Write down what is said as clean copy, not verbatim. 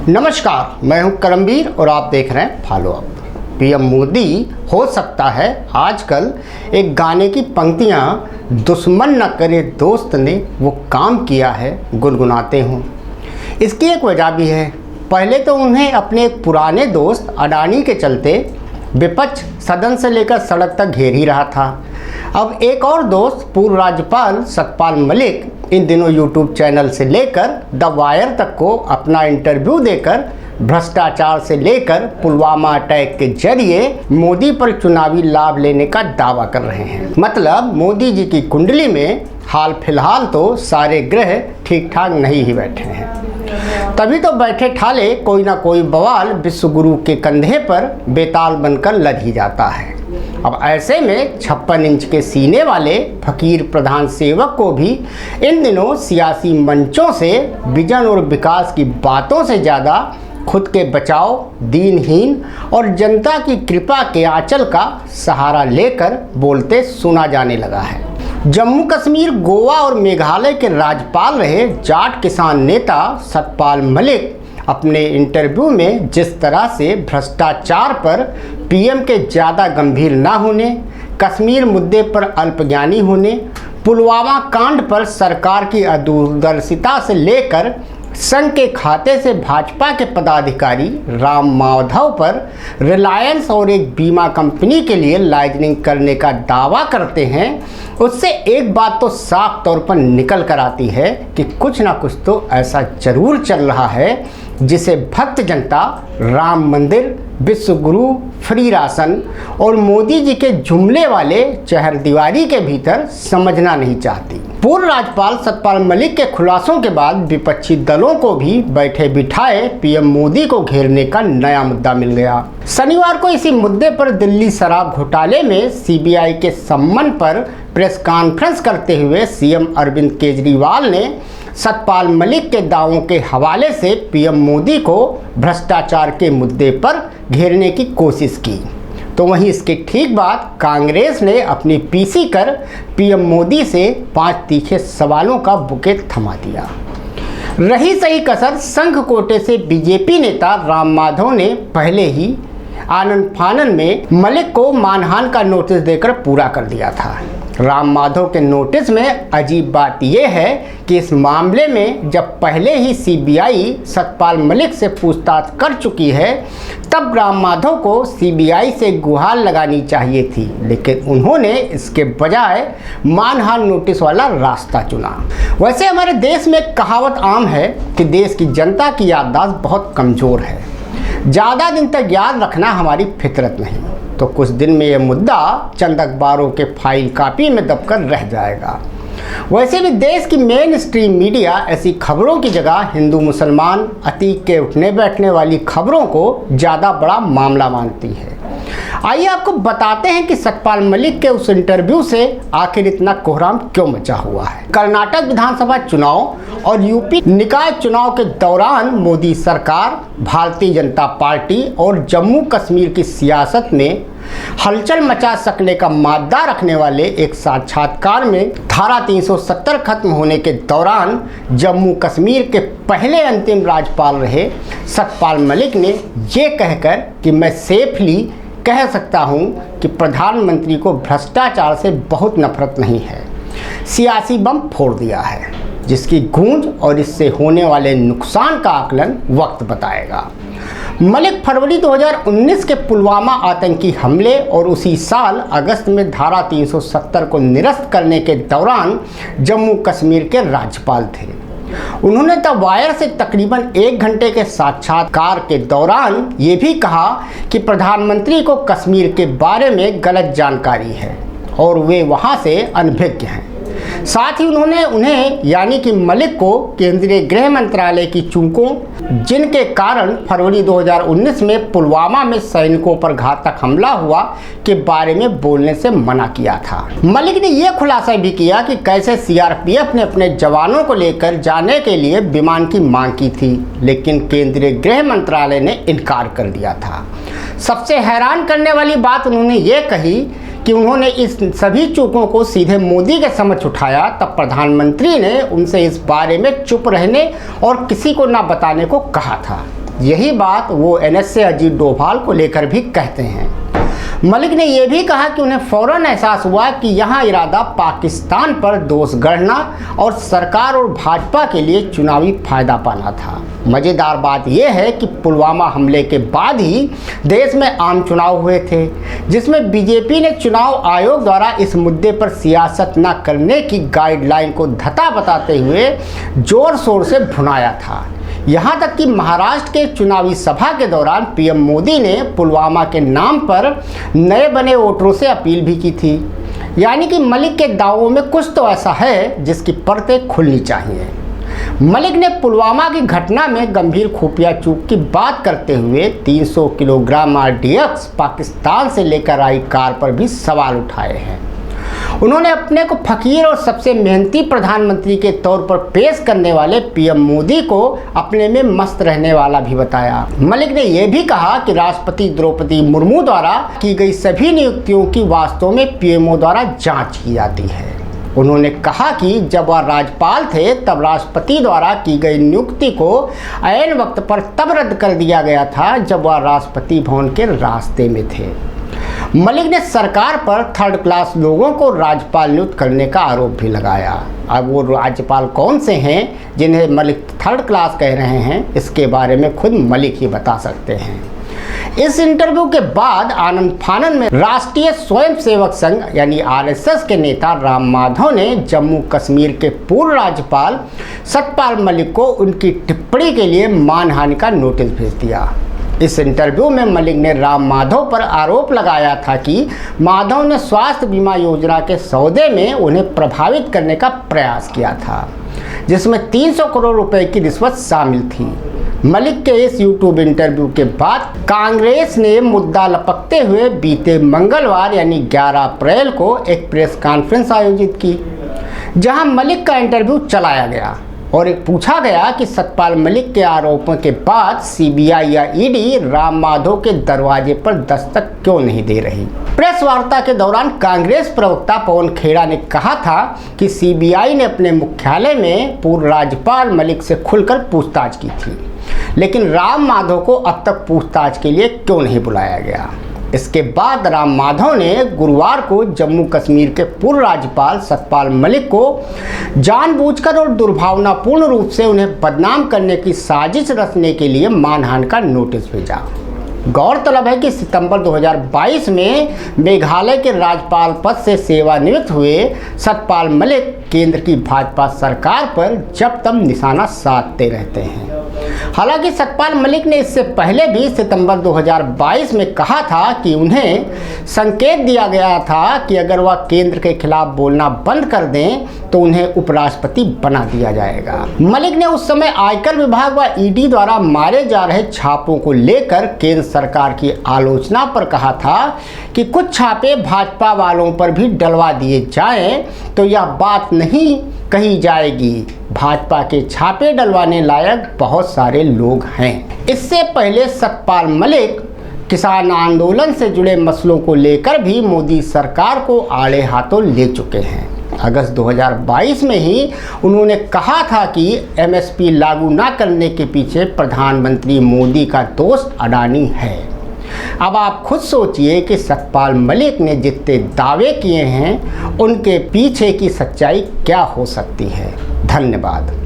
नमस्कार, मैं हूं करमवीर और आप देख रहे हैं फॉलो अप। पीएम मोदी हो सकता है आजकल एक गाने की पंक्तियां दुश्मन न करे दोस्त ने वो काम किया है गुनगुनाते हों। इसकी एक वजह भी है। पहले तो उन्हें अपने एक पुराने दोस्त अडानी के चलते विपक्ष सदन से लेकर सड़क तक घेर ही रहा था। अब एक और दोस्त पूर्व राज्यपाल सतपाल मलिक इन दिनों यूट्यूब चैनल से लेकर द वायर तक को अपना इंटरव्यू देकर भ्रष्टाचार से लेकर पुलवामा अटैक के जरिए मोदी पर चुनावी लाभ लेने का दावा कर रहे हैं। मतलब मोदी जी की कुंडली में हाल फिलहाल तो सारे ग्रह ठीक ठाक नहीं ही बैठे हैं, तभी तो बैठे ठाले कोई ना कोई बवाल विश्व गुरु के कंधे पर बेताल बनकर लद ही जाता है। अब ऐसे में 56 इंच के सीने वाले फकीर प्रधान सेवक को भी इन दिनों सियासी मंचों से विजन और विकास की बातों से ज़्यादा खुद के बचाव, दीनहीन और जनता की कृपा के आंचल का सहारा लेकर बोलते सुना जाने लगा है। जम्मू कश्मीर, गोवा और मेघालय के राज्यपाल रहे जाट किसान नेता सतपाल मलिक अपने इंटरव्यू में जिस तरह से भ्रष्टाचार पर पीएम के ज़्यादा गंभीर ना होने, कश्मीर मुद्दे पर अल्पज्ञानी होने, पुलवामा कांड पर सरकार की अदूरदर्शिता से लेकर संघ के खाते से भाजपा के पदाधिकारी राम माधव पर रिलायंस और एक बीमा कंपनी के लिए लाइजनिंग करने का दावा करते हैं, उससे एक बात तो साफ तौर पर निकल कर आती है कि कुछ ना कुछ तो ऐसा जरूर चल रहा है जिसे भक्त जनता राम मंदिर, विश्व गुरु, फ्री राशन और मोदी जी के जुमले वाले चहरदीवारी के भीतर समझना नहीं चाहती। पूर्व राज्यपाल सतपाल मलिक के खुलासों के बाद विपक्षी दलों को भी बैठे बिठाए पीएम मोदी को घेरने का नया मुद्दा मिल गया। शनिवार को इसी मुद्दे पर दिल्ली शराब घोटाले में सीबीआई के सम्मन पर प्रेस कॉन्फ्रेंस करते हुए सीएम अरविंद केजरीवाल ने सतपाल मलिक के दावों के हवाले से पीएम मोदी को भ्रष्टाचार के मुद्दे पर घेरने की कोशिश की। तो वहीं इसके ठीक बाद कांग्रेस ने अपनी पीसी कर पीएम मोदी से 5 तीखे सवालों का बुकेट थमा दिया। रही सही कसर संघ कोटे से बीजेपी नेता राम माधव ने पहले ही आनन फानन में मलिक को मानहानि का नोटिस देकर पूरा कर दिया था। राम माधव के नोटिस में अजीब बात यह है कि इस मामले में जब पहले ही सीबीआई सतपाल मलिक से पूछताछ कर चुकी है, तब राम माधव को सीबीआई से गुहार लगानी चाहिए थी, लेकिन उन्होंने इसके बजाय मानहानि नोटिस वाला रास्ता चुना। वैसे हमारे देश में कहावत आम है कि देश की जनता की याददाश्त बहुत कमज़ोर है, ज़्यादा दिन तक याद रखना हमारी फितरत नहीं। तो कुछ दिन में यह मुद्दा चंद अखबारों के फाइल कापी में दबकर रह जाएगा। वैसे भी देश की मेन स्ट्रीम मीडिया ऐसी खबरों की जगह हिंदू मुसलमान अतीक के उठने बैठने वाली खबरों को ज़्यादा बड़ा मामला मानती है। आइए आपको बताते हैं कि सतपाल मलिक के उस इंटरव्यू से आखिर इतना कोहराम क्यों मचा हुआ है। कर्नाटक विधानसभा चुनाव और यूपी निकाय चुनाव के दौरान मोदी सरकार, भारतीय जनता पार्टी और जम्मू कश्मीर की सियासत में हलचल मचा सकने का मादा रखने वाले एक साक्षात्कार में धारा 370 खत्म होने के दौरान जम्मू कश्मीर के पहले अंतिम राज्यपाल रहे सतपाल मलिक ने ये कहकर कि मैं सेफली कह सकता हूं कि प्रधानमंत्री को भ्रष्टाचार से बहुत नफरत नहीं है, सियासी बम फोड़ दिया है, जिसकी गूंज और इससे होने वाले नुकसान का आकलन वक्त बताएगा। मलिक फरवरी 2019 के पुलवामा आतंकी हमले और उसी साल अगस्त में धारा 370 को निरस्त करने के दौरान जम्मू कश्मीर के राज्यपाल थे। उन्होंने द वायर से तकरीबन 1 घंटे के साक्षात्कार के दौरान ये भी कहा कि प्रधानमंत्री को कश्मीर के बारे में गलत जानकारी है और वे वहां से अनभिज्ञ हैं। साथ ही उन्होंने उन्हें यानी कि मलिक को केंद्रीय गृह मंत्रालय की चूकों, जिनके कारण फरवरी 2019 में पुलवामा में सैनिकों पर घातक हमला हुआ, के बारे में बोलने से मना किया था। मलिक ने यह खुलासा भी किया कि कैसे सीआरपीएफ ने अपने जवानों को लेकर जाने के लिए विमान की मांग की थी, लेकिन केंद्रीय गृह मंत्रालय ने इनकार कर दिया था। सबसे हैरान करने वाली बात उन्होंने ये कही कि उन्होंने इस सभी चूकों को सीधे मोदी के समक्ष उठाया, तब प्रधानमंत्री ने उनसे इस बारे में चुप रहने और किसी को ना बताने को कहा था। यही बात वो NSA अजीत डोभाल को लेकर भी कहते हैं। मलिक ने यह भी कहा कि उन्हें फौरन एहसास हुआ कि यहाँ इरादा पाकिस्तान पर दोष गढ़ना और सरकार और भाजपा के लिए चुनावी फायदा पाना था। मज़ेदार बात यह है कि पुलवामा हमले के बाद ही देश में आम चुनाव हुए थे, जिसमें बीजेपी ने चुनाव आयोग द्वारा इस मुद्दे पर सियासत न करने की गाइडलाइन को धता बताते हुए जोर शोर से भुनाया था। यहाँ तक कि महाराष्ट्र के चुनावी सभा के दौरान पीएम मोदी ने पुलवामा के नाम पर नए बने वोटरों से अपील भी की थी। यानी कि मलिक के दावों में कुछ तो ऐसा है जिसकी परतें खुलनी चाहिए। मलिक ने पुलवामा की घटना में गंभीर खुफिया चूक की बात करते हुए 300 किलोग्राम RDX पाकिस्तान से लेकर आई कार पर भी सवाल उठाए हैं। उन्होंने अपने को फकीर और सबसे मेहनती प्रधानमंत्री के तौर पर पेश करने वाले पीएम मोदी को अपने में मस्त रहने वाला भी बताया। मलिक ने यह भी कहा कि राष्ट्रपति द्रौपदी मुर्मू द्वारा की गई सभी नियुक्तियों की वास्तव में पीएमओ द्वारा जांच की जाती है। उन्होंने कहा कि जब वह राज्यपाल थे तब राष्ट्रपति द्वारा की गई नियुक्ति को ऐन वक्त पर तब रद्द कर दिया गया था जब वह राष्ट्रपति भवन के रास्ते में थे। मलिक ने सरकार पर थर्ड क्लास लोगों को राज्यपाल नियुक्त करने का आरोप भी लगाया। अब वो राज्यपाल कौन से हैं जिन्हें मलिक थर्ड क्लास कह रहे हैं, इसके बारे में खुद मलिक ही बता सकते हैं। इस इंटरव्यू के बाद आनंद फानन में राष्ट्रीय स्वयंसेवक संघ यानी RSS के नेता राम माधव ने जम्मू कश्मीर के पूर्व राज्यपाल सतपाल मलिक को उनकी टिप्पणी के लिए मानहानि का नोटिस भेज दिया। इस इंटरव्यू में मलिक ने राम माधव पर आरोप लगाया था कि माधव ने स्वास्थ्य बीमा योजना के सौदे में उन्हें प्रभावित करने का प्रयास किया था, जिसमें 300 करोड़ रुपए की रिश्वत शामिल थी। मलिक के इस यूट्यूब इंटरव्यू के बाद कांग्रेस ने मुद्दा लपकते हुए बीते मंगलवार यानी 11 अप्रैल को एक प्रेस कॉन्फ्रेंस आयोजित की, जहां मलिक का इंटरव्यू चलाया गया और एक पूछा गया कि सतपाल मलिक के आरोपों के बाद CBI या ED राम माधव के दरवाजे पर दस्तक क्यों नहीं दे रही। प्रेस वार्ता के दौरान कांग्रेस प्रवक्ता पवन खेड़ा ने कहा था कि CBI ने अपने मुख्यालय में पूर्व राज्यपाल मलिक से खुलकर पूछताछ की थी, लेकिन राम माधव को अब तक पूछताछ के लिए क्यों नहीं बुलाया गया। इसके बाद राम माधव ने गुरुवार को जम्मू कश्मीर के पूर्व राज्यपाल सतपाल मलिक को जानबूझकर और दुर्भावनापूर्ण रूप से उन्हें बदनाम करने की साजिश रचने के लिए मानहानि का नोटिस भेजा। गौरतलब है कि सितंबर 2022 में मेघालय के राज्यपाल पद से सेवानिवृत्त हुए सतपाल मलिक केंद्र की भाजपा सरकार पर जब तब निशाना साधते रहते हैं। हालांकि सतपाल मलिक ने इससे पहले भी सितंबर 2022 में कहा था कि उन्हें संकेत दिया गया था कि अगर वह केंद्र के खिलाफ बोलना बंद कर दें तो उन्हें उपराष्ट्रपति बना दिया जाएगा। मलिक ने उस समय आयकर विभाग व ED द्वारा मारे जा रहे छापों को लेकर केंद्र सरकार की आलोचना पर कहा था कि कुछ छापे भाजपा वालों पर भी डलवा दिए जाएं तो यह बात नहीं कही जाएगी, भाजपा के छापे डलवाने लायक बहुत सारे लोग हैं। इससे पहले सतपाल मलिक किसान आंदोलन से जुड़े मसलों को लेकर भी मोदी सरकार को आड़े हाथों ले चुके हैं। अगस्त 2022 में ही उन्होंने कहा था कि MSP लागू न करने के पीछे प्रधानमंत्री मोदी का दोस्त अडानी है। अब आप खुद सोचिए कि सतपाल मलिक ने जितने दावे किए हैं उनके पीछे की सच्चाई क्या हो सकती है। धन्यवाद।